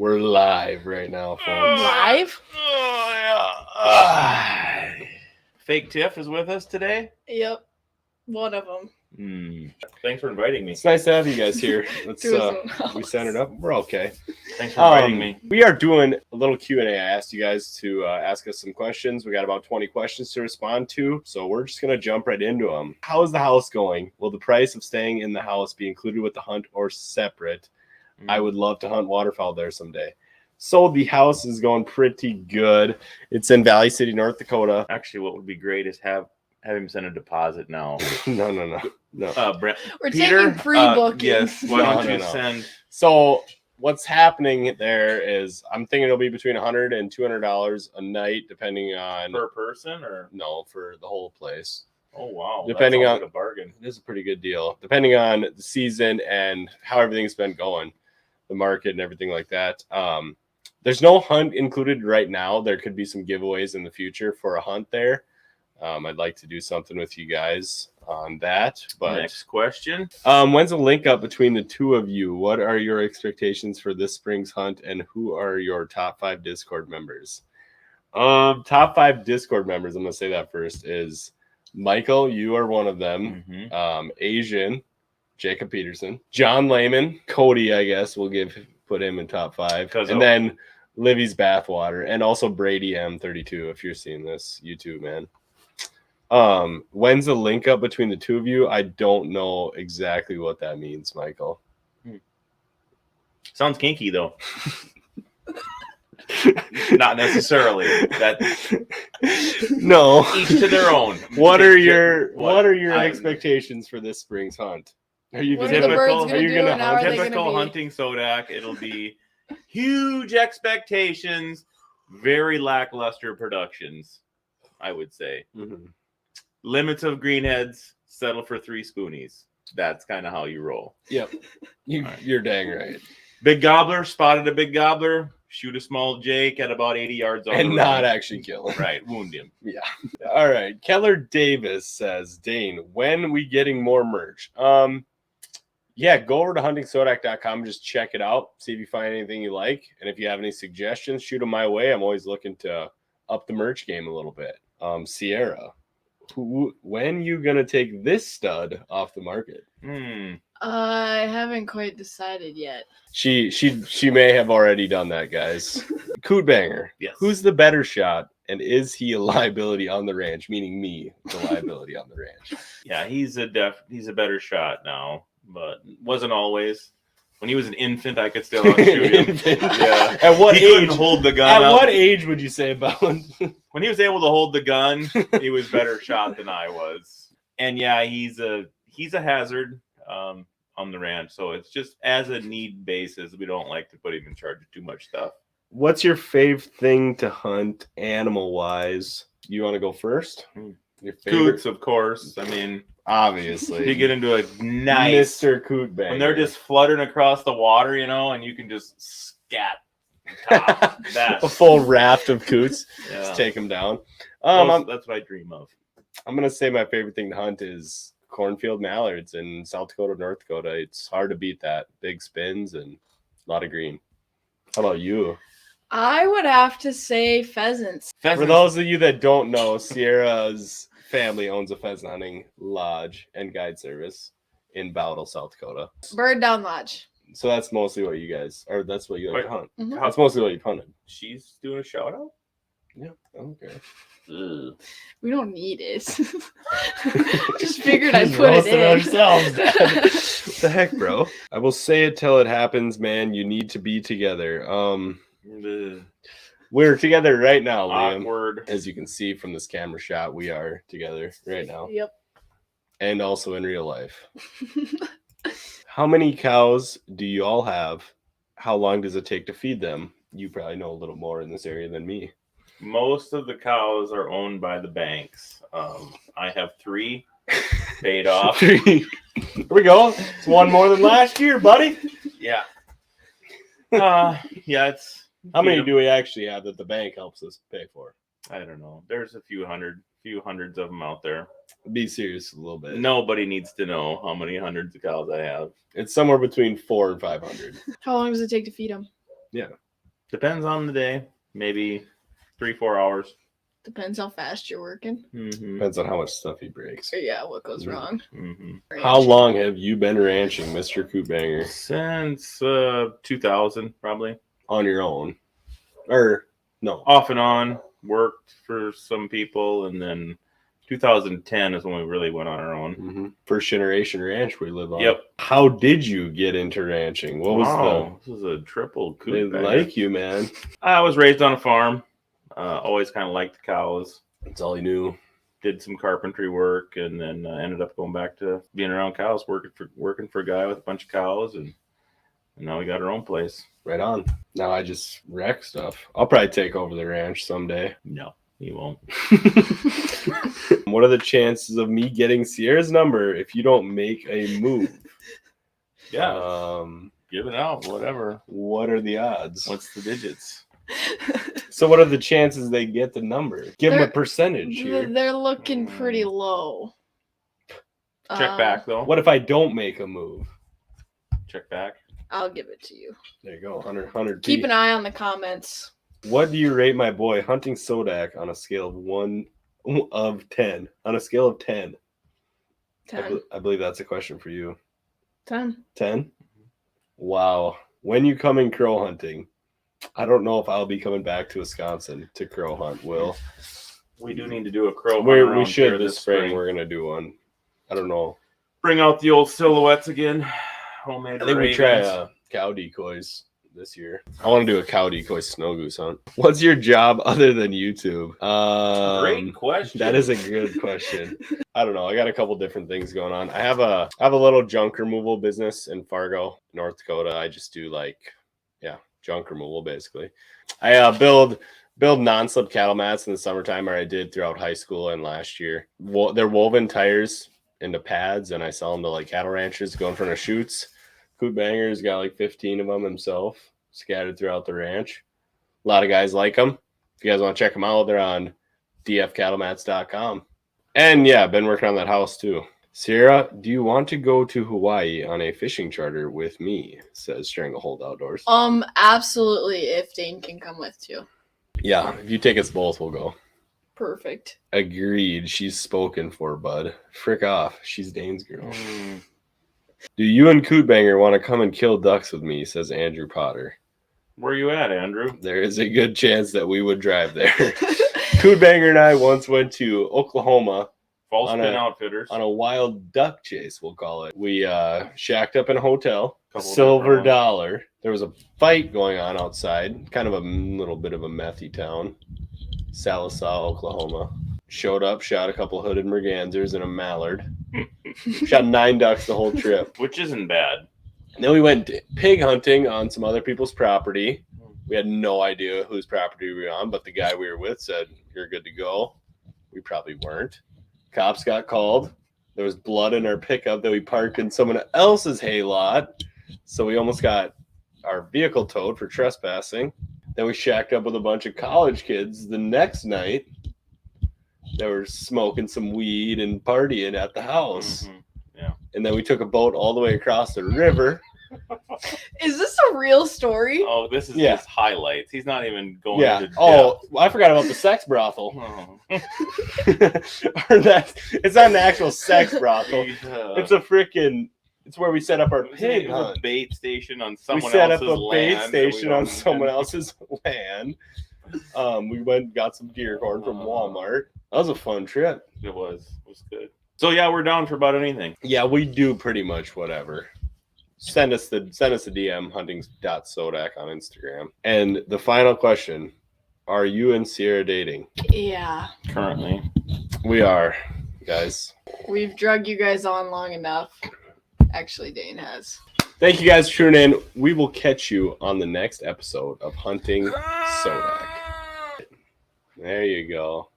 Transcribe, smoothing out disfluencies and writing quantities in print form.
We're live right now, folks. Live? Oh, yeah. Fake Tiff is with us today. Yep. One of them. Thanks for inviting me. It's nice to have you guys here. Let's Through his own house. we centered up. We're okay. Thanks for inviting me. We are doing a little Q&A. I asked you guys to ask us some questions. We got about 20 questions to respond to, so we're just going to jump right into them. How is the house going? Will the price of staying in the house be included with the hunt or separate? I would love to hunt waterfowl there someday. So the house is going pretty good. It's in Valley City, North Dakota. Actually, what would be great is have him send a deposit now. No. Brent, We're Peter, taking pre-booking. yes. Why No, don't you no. send? So what's happening there is I'm thinking it'll be between $100 and $200 a night, depending on Per person or? no for the whole place. Oh wow, Depending that sounds on- like a bargain. It is a pretty good deal, depending on the season and how everything's been going, the market and everything like that. There's no hunt included right now. There could be some giveaways in the future for a hunt there. I'd like to do something with you guys on that. But Next question. when's the link up between the two of you? What are your expectations for this spring's hunt, and who are your top 5 Discord members? Top 5 Discord members, I'm gonna say that first, is Michael, you are one of them. Asian, Jacob Peterson, John Lehman, Cody, I guess we'll put him in top 5, and then Livy's Bathwater, and also Brady M32. If you're seeing this, you too, man. When's the link up between the two of you? I don't know exactly what that means, Michael. Sounds kinky though. Not necessarily. That No. each to their own. What are your I'm- expectations for this spring's hunt? Are you What gonna are the birds are gonna you do gonna and how are hunt? they gonna Typical be? hunting Sodak. It'll be huge expectations, very lackluster productions, I would say. Mhm. Limits of greenheads, settle for 3 spoonies. That's kind of how you roll. Yep. You're dang right. Big gobbler, spotted a big gobbler, shoot a small Jake at about 80 yards on And the not range. actually kill him. Right, wound him. All right. Keller Davis says, Dane, when we getting more merch? Yeah, go over to huntingsodak.com, just check it out, see if you find anything you like. And if you have any suggestions, shoot them my way. I'm always looking to up the merch game a little bit. Sierra, when you gonna take this stud off the market? I haven't quite decided yet. She may have already done that, guys. Coot Banger. Yes. Who's the better shot, and is he a liability on the ranch? Meaning me, the liability on the ranch. Yeah, he's a better shot now, but wasn't always. When he was an infant, I could still outshoot him. Yeah. At what He couldn't age? hold the gun At up. what age would you say about? When he was able to hold the gun, he was better shot than I was. And yeah, he's a hazard on the ranch. So it's just as a need basis. We don't like to put him in charge of too much stuff. What's your fave thing to hunt animal wise? You want to go first? Your favorite, Coots, of course. I mean, obviously. you get into a nice Mr. Coot Banger. when they're just fluttering across the water, and you can just scat. Top. a full raft of coots. Yeah. Just take them down. That's what I dream of. I'm gonna say my favorite thing to hunt is cornfield mallards in South Dakota, North Dakota. It's hard to beat that. Big spins and a lot of green. How about you? I would have to say pheasants. For those of you that don't know, Sierra's family owns a pheasant hunting lodge and guide service in Bowdle, South Dakota. Bird Down Lodge. So that's mostly what you guys, or that's what you like to hunt. Mhm. That's mostly what you've hunted. She's doing a shout out. Yeah. Okay. We don't need it. Just figured I'd put it roasted in. ourselves, Dad. What the heck, bro? I will say it till it happens, man. You need to be together. We're together right now, Liam. Awkward. As you can see from this camera shot, we are together right now. Yep. And also in real life. How many cows do you all have? How long does it take to feed them? You probably know a little more in this area than me. Most of the cows are owned by the banks. I have 3 paid off. Here we go. It's one more than last year, buddy. Yeah. Yeah, it's How many do we actually have that the bank helps us pay for? I don't know. There's a few hundreds of them out there. Be serious a little bit. Nobody needs to know how many hundreds of cows I have. It's somewhere between 400 and 500. How long does it take to feed them? Yeah. Depends on the day. Maybe 3-4 hours. Depends how fast you're working. Mm-hmm. Depends on how much stuff he breaks. Or yeah, what goes Mhm. wrong. Mm-hmm. How long have you been ranching, Mr. Cootbanger? Since 2000, probably. On your own? Or no? Off and on. Worked for some people, and then 2010 is when we really went on our own. Mm-hmm. First generation ranch we live on. Yep. How did you get into ranching? What was This is a triple the? They coot. like you, man. I was raised on a farm. Always kind of liked the cows. That's all he knew. Did some carpentry work, and then ended up going back to being around cows, working for a guy with a bunch of cows, and now we got our own place. Right on. Now I just wreck stuff. I'll probably take over the ranch someday. No, he won't. What are the chances of me getting Sierra's number if you don't make a move? Yeah, give it out, whatever. What are the odds? What's the digits? So what are the chances they get the number? Give them a They're- percentage here. They're looking pretty low. Check back though. What if I don't make a move? Check back. I'll give it to you. There you go, 100 Keep an eye on the comments. What do you rate my boy Hunting Sodak on a scale of 1 of 10? On a scale of 10. 10. I believe that's a question for you. 10. 10? Wow. When you come in crow hunting, I don't know if I'll be coming back to Wisconsin to crow hunt, Will. We do need to do a crow hunt We around should here this spring. We're going to do one. I don't know. Bring out the old silhouettes again. Homemade I think we ravens. try cow decoys this year. I want to do a cow decoy snow goose hunt. What's your job other than YouTube? Great question. That is a good question. I don't know. I got a couple different things going on. I have a little junk removal business in Fargo, North Dakota. I just do junk removal basically. I build non-slip cattle mats in the summertime, or I did throughout high school and last year. They're woven tires into pads, and I sell them to like cattle ranchers go in front of chutes. Cootbanger's got like 15 of them himself scattered throughout the ranch. A lot of guys like them. If you guys want to check them out, they're on dfcattlemats.com. And yeah, I've been working on that house too. Sierra, do you want to go to Hawaii on a fishing charter with me? Says Stranglehold Outdoors. Absolutely. If Dane can come with too. Yeah, if you take us both, we'll go. Perfect. Agreed. She's spoken for, bud. Frick off. She's Dane's girl. Mm. Do you and Cootbanger want to come and kill ducks with me? Says Andrew Potter. Where you at, Andrew? There is a good chance that we would drive there. Cootbanger and I once went to Oklahoma False On Pin a- Outfitters. on a wild duck chase, we'll call it. We shacked up in a hotel, Couple Silver different ones. Dollar. There was a fight going on outside, kind of a little bit of a methy town, Sallisaw, Oklahoma. Showed up, shot a couple hooded mergansers and a mallard. Shot 9 ducks the whole trip. Which isn't bad. And then we went pig hunting on some other people's property. We had no idea whose property we were on, but the guy we were with said, "You're good to go." We probably weren't. Cops got called. There was blood in our pickup that we parked in someone else's hay lot. So we almost got our vehicle towed for trespassing. Then we shacked up with a bunch of college kids the next night. They were smoking some weed and partying at the house. Mhm. And then we took a boat all the way across the river. Is this a real story? Oh, this is Yeah. just highlights. He's not even going Yeah. into Oh, I forgot about the sex brothel. depth. Or that it's not an actual sex brothel. Oh. It's a freaking. It's where we set up our It pig was a hunt. bait station on We someone set up else's a land. bait that we station on don't someone even- else's land. We went and got some deer corn from Walmart. That was a fun trip. It was good. So yeah, we're down for about anything. Yeah, we do pretty much whatever. Send us a DM hunting.sodak on Instagram. And the final question: are you and Sierra dating? Yeah. Currently, We are, guys. We've drug you guys on long enough. Actually, Dane has. Thank you guys for tuning in. We will catch you on the next episode of Hunting Sodak. There you go.